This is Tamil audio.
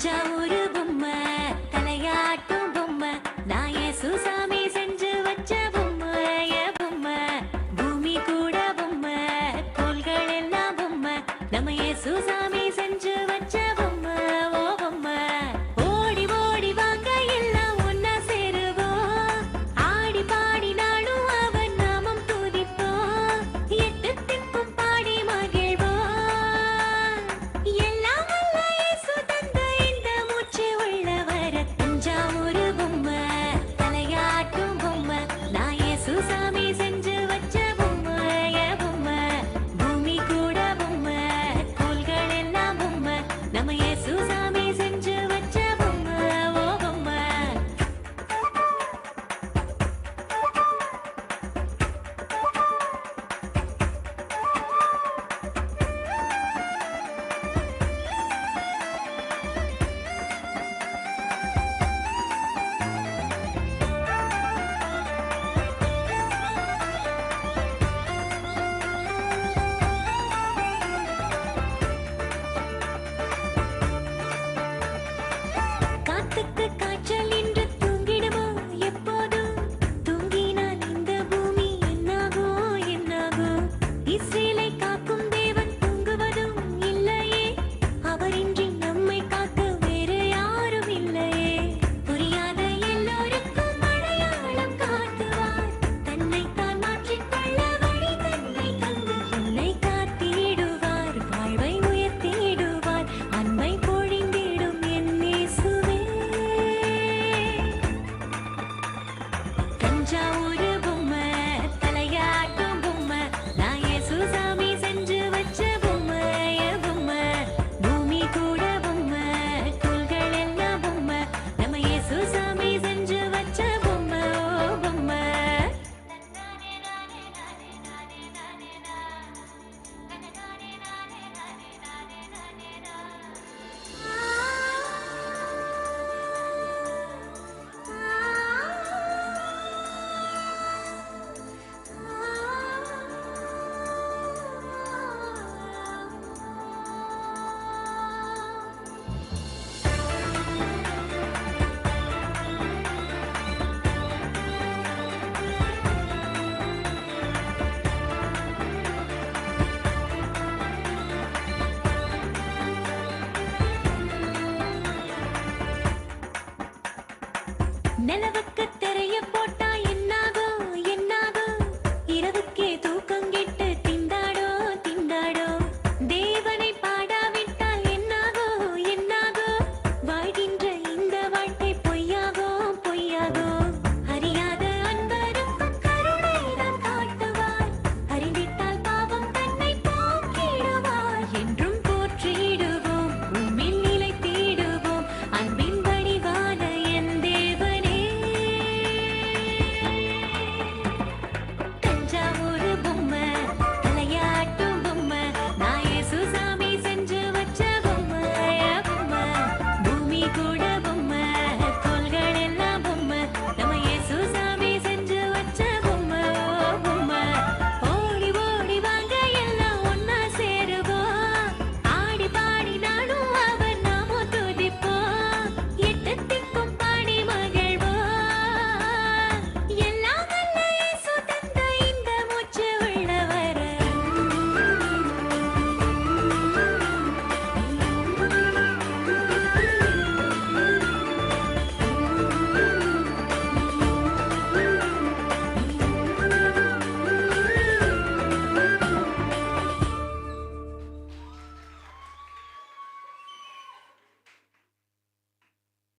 தஞ்சாவூர் பொம்மை தலையாட்டும் பொம்மை நான் சுசாமி செஞ்சு வச்ச பொம்மை பொம்மை பூமி கூட பொம்மை கோள்கள் எல்லாம் பொம்மை நம்ம சுசாமி செஞ்சு வச்ச பொம்மை ஓ பொம்மை ஓடி ஓடி வாங்க எல்லாம் ஒன்னா சேருவோம் ஆடி பாடி நாடும் அவன் நாமம் துதிப்போம் எட்டு திக்கும் பாடி மகிழ்வோம் எல்லாம் வல்ல இயேசு தந்த இந்த மூச்சு உள்ளவர தஞ்சாவூர் பொம்மை தலையாட்டும் பொம்மை நான் சுசாமி செஞ்சு வச்ச பொம்மை பொம்மை பூமி கூட பொம்மை கோள்கள் எல்லாம் பொம்மை நம்ம சுசாமி செஞ்சு வச்ச பொம்மை ஓ பொம்மை காத்துக்கு காய்ச்சல் இன்று தூங்கிடுமோ எப்போதும் தூங்கினால் இந்த பூமி என்னாகும் என்னாகும் இஸ்ரேலை காக்கும் தேவன் தூங்குவதும் இல்லையே அவரின்றி நம்மை காக்க வேறு யாரும் இல்லையே புரியாத எல்லோருக்கும் அடையாளம் காட்டுவார் தன்னைத்தான் மாற்றிக்கொள்ள வழி தன்னை தந்து உன்னை காத்திடுவார் வாழ்வை உயர்த்திடுவார் அன்பை பொழிந்திடும் என் இயேசுவே தஞ்சாவூர் பொம்மை தலையாட்டும் பொம்மை நான் சுசாமி செஞ்சு வச்ச பொம்மை பொம்மை பூமி கூட பொம்மை கோள்கள் எல்லாம் பொம்மை நம்ம சுசாமி செஞ்சு வச்ச பொம்மை ஓ பொம்மை நிலவு